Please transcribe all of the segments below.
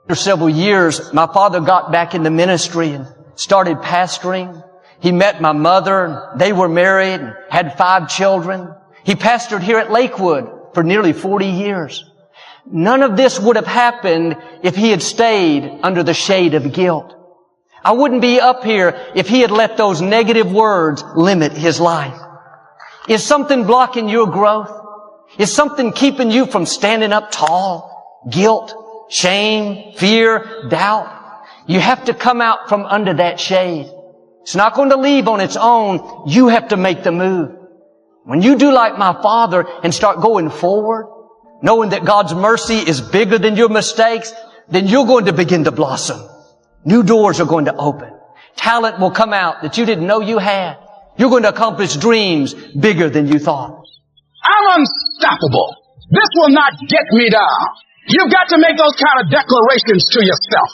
For several years, my father got back in the ministry and started pastoring. He met my mother, and they were married and had 5 children. He pastored here at Lakewood for nearly 40 years. None of this would have happened if he had stayed under the shade of guilt. I wouldn't be up here if he had let those negative words limit his life. Is something blocking your growth? Is something keeping you from standing up tall? Guilt, shame, fear, doubt? You have to come out from under that shade. It's not going to leave on its own. You have to make the move. When you do like my father and start going forward, knowing that God's mercy is bigger than your mistakes, then you're going to begin to blossom. New doors are going to open. Talent will come out that you didn't know you had. You're going to accomplish dreams bigger than you thought. I'm unstoppable. This will not get me down. You've got to make those kind of declarations to yourself.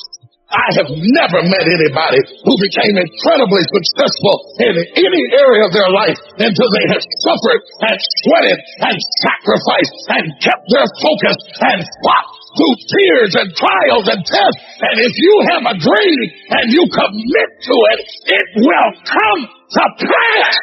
I have never met anybody who became incredibly successful in any area of their life until they have suffered and sweated and sacrificed and kept their focus and fought through tears and trials and tests. And if you have a dream and you commit to it, it will come to pass.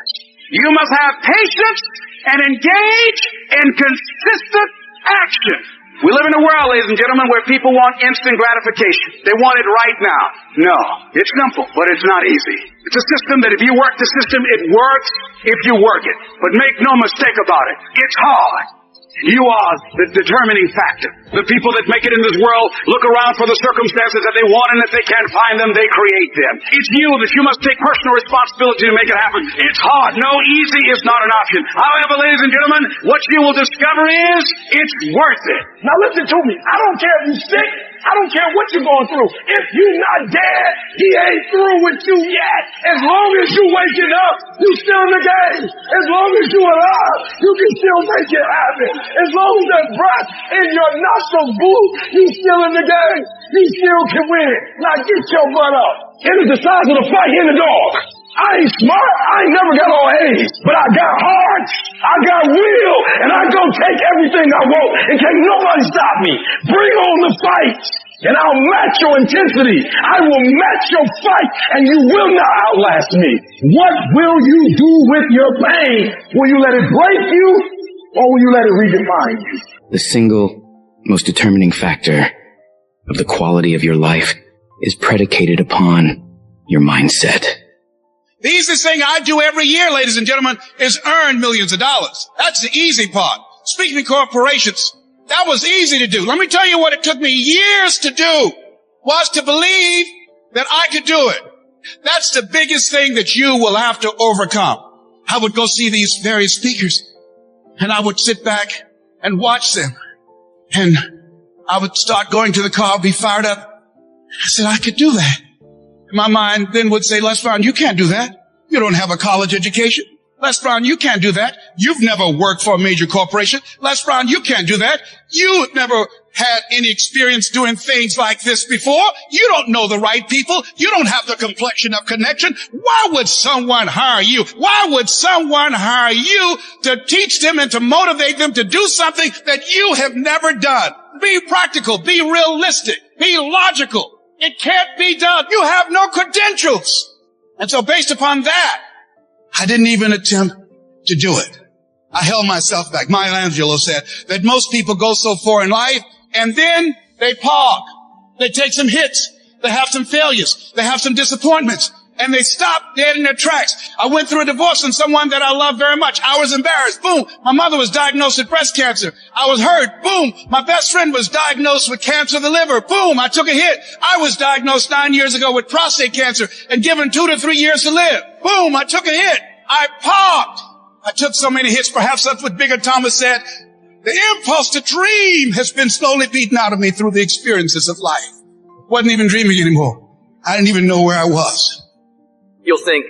You must have patience and engage in consistent action. We live in a world, ladies and gentlemen, where people want instant gratification. They want it right now. No, it's simple, but it's not easy. It's a system that if you work the system, it works if you work it. But make no mistake about it, it's hard. You are the determining factor. The people that make it in this world look around for the circumstances that they want, and if they can't find them, they create them. It's you that you must take personal responsibility to make it happen. It's hard. No, easy is not an option. However, ladies and gentlemen, what you will discover is it's worth it. Now listen to me. I don't care if you're sick. I don't care what you're going through. If you're not dead, he ain't through with you yet. As long as you waking up, you still in the game. As long as you alive, you can still make it happen. As long as that breath in your nostrils blue, you still in the game. You still can win. Now get your butt up. It is the size of the fight in the dog. I ain't smart. I ain't never got all A's, but I got heart. I got will, and I go take everything I want, and can't nobody stop me. Bring on the fight, and I'll match your intensity. I will match your fight, and you will not outlast me. What will you do with your pain? Will you let it break you, or will you let it redefine you? The single most determining factor of the quality of your life is predicated upon your mindset. The easiest thing I do every year, ladies and gentlemen, is earn millions of dollars. That's the easy part. Speaking to corporations, that was easy to do. Let me tell you what it took me years to do, was to believe that I could do it. That's the biggest thing that you will have to overcome. I would go see these various speakers, and I would sit back and watch them. And I would start going to the car, be fired up. I said, I could do that. My mind then would say, Les Brown, you can't do that. You don't have a college education. Les Brown, you can't do that. You've never worked for a major corporation. Les Brown, you can't do that. You've never had any experience doing things like this before. You don't know the right people. You don't have the complexion of connection. Why would someone hire you? Why would someone hire you to teach them and to motivate them to do something that you have never done? Be practical. Be realistic. Be logical. It can't be done. You have no credentials. And so based upon that, I didn't even attempt to do it. I held myself back. Maya Angelou said that most people go so far in life and then they park. They take some hits. They have some failures. They have some disappointments. And they stop dead in their tracks. I went through a divorce from someone that I love very much. I was embarrassed. Boom. My mother was diagnosed with breast cancer. I was hurt. Boom. My best friend was diagnosed with cancer of the liver. Boom. I took a hit. I was diagnosed 9 years ago with prostate cancer and given 2 to 3 years to live. Boom. I took a hit. I parked. I took so many hits. Perhaps that's what Bigger Thomas said. The impulse to dream has been slowly beaten out of me through the experiences of life. Wasn't even dreaming anymore. I didn't even know where I was. You'll think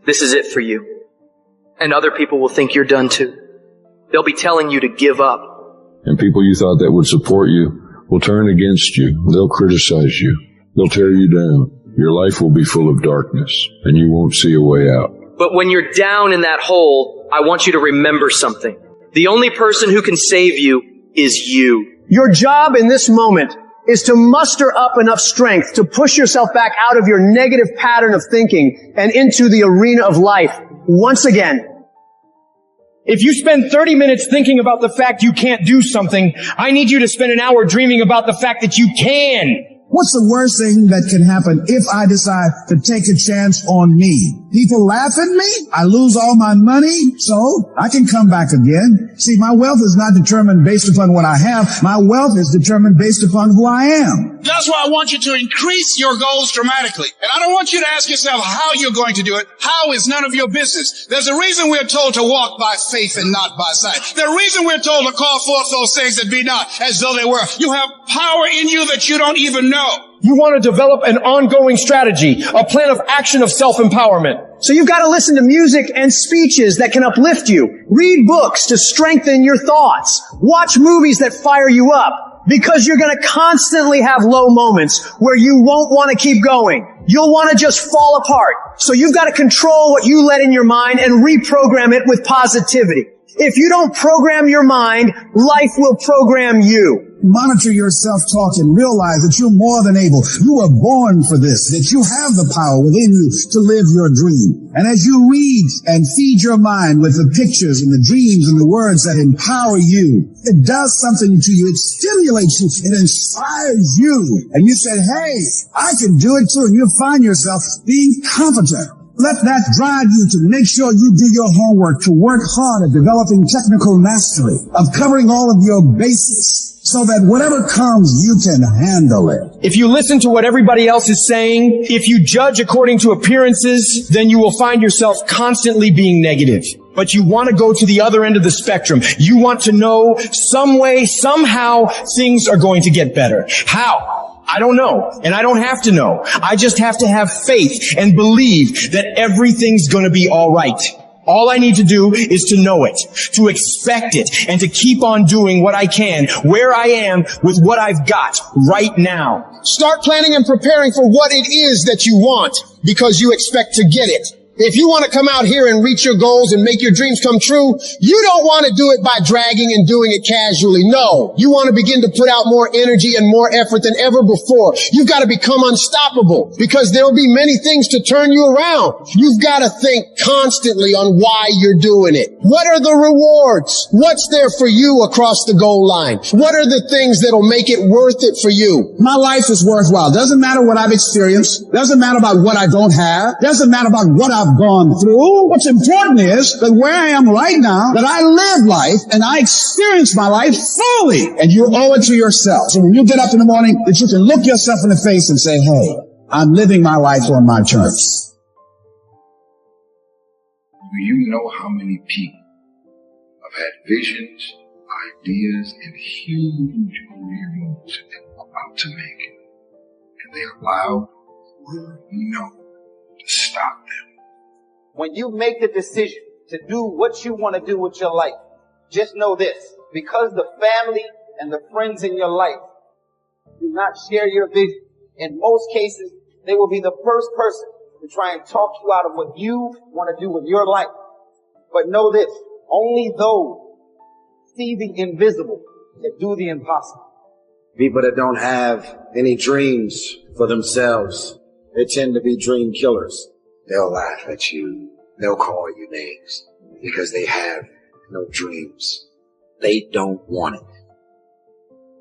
this is it for you. And other people will think you're done too. They'll be telling you to give up. And people you thought that would support you will turn against you. They'll criticize you. They'll tear you down. Your life will be full of darkness, and you won't see a way out. But when you're down in that hole, I want you to remember something. The only person who can save you is you. Your job in this moment is to muster up enough strength to push yourself back out of your negative pattern of thinking and into the arena of life once again. If you spend 30 minutes thinking about the fact you can't do something, I need you to spend an hour dreaming about the fact that you can. What's the worst thing that can happen if I decide to take a chance on me? People laugh at me, I lose all my money, so I can come back again. See, my wealth is not determined based upon what I have. My wealth is determined based upon who I am. That's why I want you to increase your goals dramatically. And I don't want you to ask yourself how you're going to do it. How is none of your business. There's a reason we're told to walk by faith and not by sight. There's a reason we're told to call forth those things that be not as though they were. You have power in you that you don't even know. You want to develop an ongoing strategy, a plan of action of self-empowerment. So you've got to listen to music and speeches that can uplift you. Read books to strengthen your thoughts. Watch movies that fire you up. Because you're going to constantly have low moments where you won't want to keep going. You'll want to just fall apart. So you've got to control what you let in your mind and reprogram it with positivity. If you don't program your mind, life will program you. Monitor your self-talk and realize that you're more than able. You were born for this, that you have the power within you to live your dream. And as you read and feed your mind with the pictures and the dreams and the words that empower you, it does something to you. It stimulates you. It inspires you. And you said, hey, I can do it too. And you'll find yourself being confident. Let that drive you to make sure you do your homework, to work hard at developing technical mastery, of covering all of your bases, so that whatever comes, you can handle it. If you listen to what everybody else is saying, if you judge according to appearances, then you will find yourself constantly being negative. But you want to go to the other end of the spectrum. You want to know some way, somehow, things are going to get better. How? I don't know, and I don't have to know. I just have to have faith and believe that everything's going to be all right. All I need to do is to know it, to expect it, and to keep on doing what I can, where I am, with what I've got right now. Start planning and preparing for what it is that you want, because you expect to get it. If you want to come out here and reach your goals and make your dreams come true, you don't want to do it by dragging and doing it casually. No, you want to begin to put out more energy and more effort than ever before. You've got to become unstoppable, because there will be many things to turn you around. You've got to think constantly on why you're doing it. What are the rewards? What's there for you across the goal line? What are the things that'll make it worth it for you? My life is worthwhile. Doesn't matter what I've experienced. Doesn't matter about what I don't have. Doesn't matter about what I've gone through. What's important is that where I am right now, that I live life and I experience my life fully. And you owe it to yourself. So when you get up in the morning, that you can look yourself in the face and say, hey, I'm living my life on my terms. Do you know how many people have had visions, ideas, and huge career moves that they're about to make, and they allow the word no to stop them? When you make the decision to do what you want to do with your life, just know this: because the family and the friends in your life do not share your vision, in most cases, they will be the first person to try and talk you out of what you want to do with your life. But know this: only those see the invisible that do the impossible. People that don't have any dreams for themselves, they tend to be dream killers. They'll laugh at you. They'll call you names because they have no dreams. They don't want it.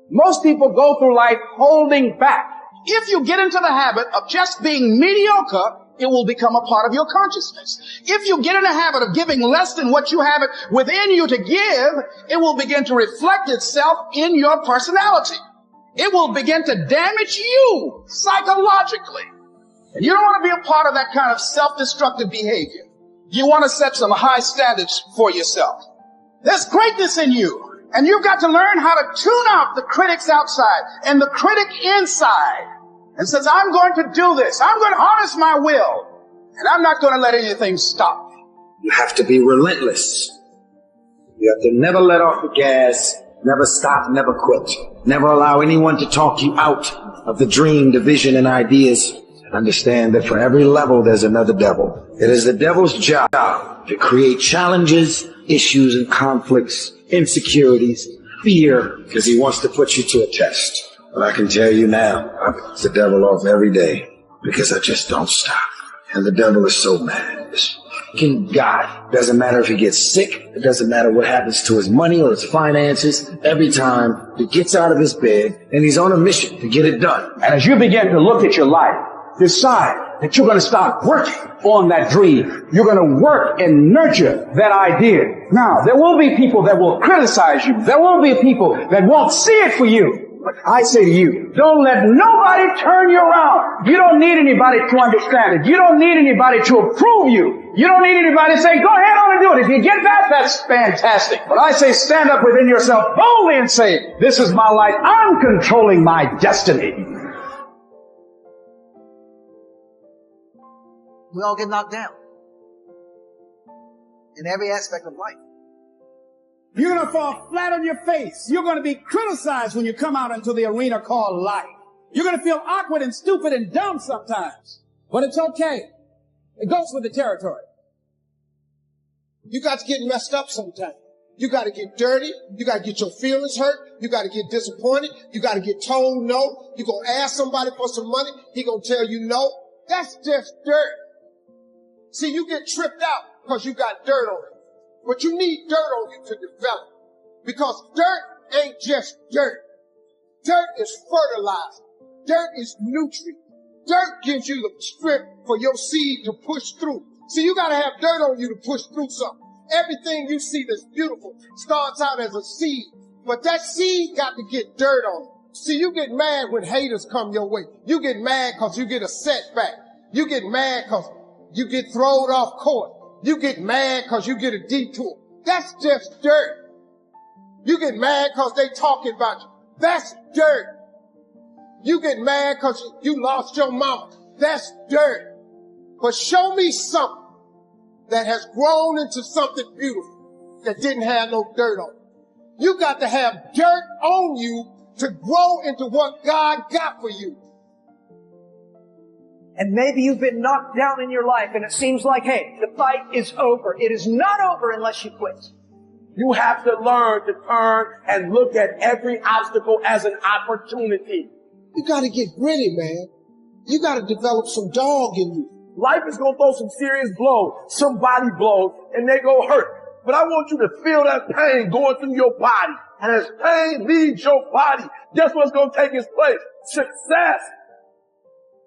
Most people go through life holding back. If you get into the habit of just being mediocre, it will become a part of your consciousness. If you get in the habit of giving less than what you have it within you to give, it will begin to reflect itself in your personality. It will begin to damage you psychologically. And you don't want to be a part of that kind of self-destructive behavior. You want to set some high standards for yourself. There's greatness in you, and you've got to learn how to tune out the critics outside and the critic inside. And says, I'm going to do this. I'm going to harness my will, and I'm not going to let anything stop me. You have to be relentless. You have to never let off the gas, never stop, never quit. Never allow anyone to talk you out of the dream, the vision, and ideas. Understand that for every level, there's another devil. It is the devil's job to create challenges, issues, and conflicts, insecurities, fear, because he wants to put you to a test. But I can tell you now, I piss the devil off every day because I just don't stop. And the devil is so mad. This fucking guy. Doesn't matter if he gets sick. It doesn't matter what happens to his money or his finances. Every time he gets out of his bed and he's on a mission to get it done. And as you begin to look at your life, decide that you're going to start working on that dream. You're going to work and nurture that idea. Now, there will be people that will criticize you. There will be people that won't see it for you. But I say to you, don't let nobody turn you around. You don't need anybody to understand it. You don't need anybody to approve you. You don't need anybody to say, go ahead on and do it. If you get that, that's fantastic. But I say stand up within yourself boldly and say, this is my life. I'm controlling my destiny. We all get knocked down in every aspect of life. You're going to fall flat on your face. You're going to be criticized when you come out into the arena called life. You're going to feel awkward and stupid and dumb sometimes. But it's okay. It goes with the territory. You got to get messed up sometimes. You got to get dirty. You got to get your feelings hurt. You got to get disappointed. You got to get told no. You're going to ask somebody for some money. He going to tell you no. That's just dirt. See, you get tripped out because you got dirt on it. But you need dirt on you to develop. Because dirt ain't just dirt. Dirt is fertilizer. Dirt is nutrient. Dirt gives you the strength for your seed to push through. See, you gotta have dirt on you to push through something. Everything you see that's beautiful starts out as a seed. But that seed got to get dirt on it. See, you get mad when haters come your way. You get mad because you get a setback. You get mad because you get thrown off court. You get mad because you get a detour. That's just dirt. You get mad because they talking about you. That's dirt. You get mad because you lost your mama. That's dirt. But show me something that has grown into something beautiful that didn't have no dirt on it. You got to have dirt on you to grow into what God got for you. And maybe you've been knocked down in your life and it seems like, hey, the fight is over. It is not over unless you quit. You have to learn to turn and look at every obstacle as an opportunity. You got to get gritty, man. You got to develop some dog in you. Life is going to throw some serious blows, some body blows, and they go hurt. But I want you to feel that pain going through your body. And as pain leaves your body, guess what's going to take its place? Success.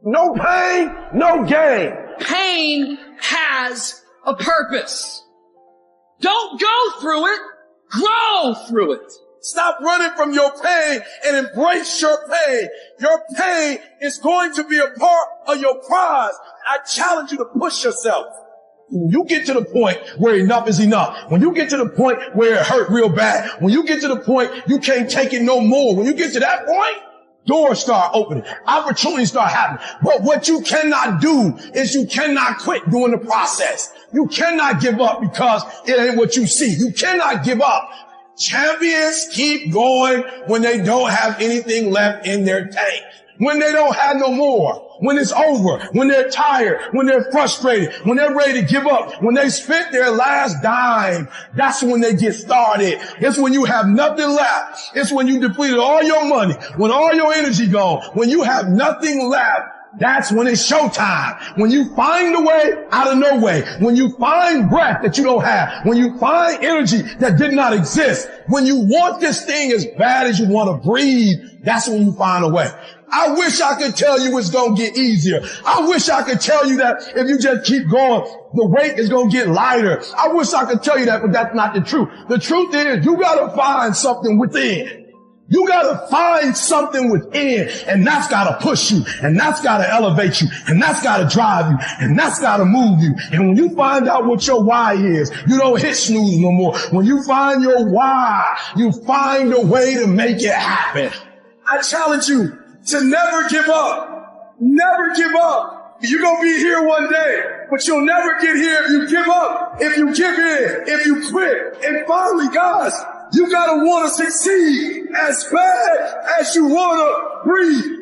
No pain, no gain. Pain has a purpose. Don't go through it, grow through it. Stop running from your pain and embrace your pain. Your pain is going to be a part of your prize. I challenge you to push yourself. When you get to the point where enough is enough, when you get to the point where it hurt real bad, when you get to the point you can't take it no more, when you get to that point, doors start opening. Opportunities start happening. But what you cannot do is you cannot quit during the process. You cannot give up because it ain't what you see. You cannot give up. Champions keep going when they don't have anything left in their tank. When they don't have no more. When it's over. When they're tired. When they're frustrated. When they're ready to give up. When they spent their last dime. That's when they get started. It's when you have nothing left. It's when you depleted all your money. When all your energy gone. When you have nothing left. That's when it's showtime. When you find a way out of no way. When you find breath that you don't have. When you find energy that did not exist. When you want this thing as bad as you want to breathe. That's when you find a way. I wish I could tell you it's going to get easier. I wish I could tell you that if you just keep going, the weight is going to get lighter. I wish I could tell you that, but that's not the truth. The truth is you got to find something within. You got to find something within, and that's got to push you, and that's got to elevate you, and that's got to drive you, and that's got to move you. And when you find out what your why is, you don't hit snooze no more. When you find your why, you find a way to make it happen. I challenge you to never give up. Never give up. You're going to be here one day, but you'll never get here if you give up, if you give in, if you quit. And finally, guys, you got to want to succeed as bad as you want to breathe.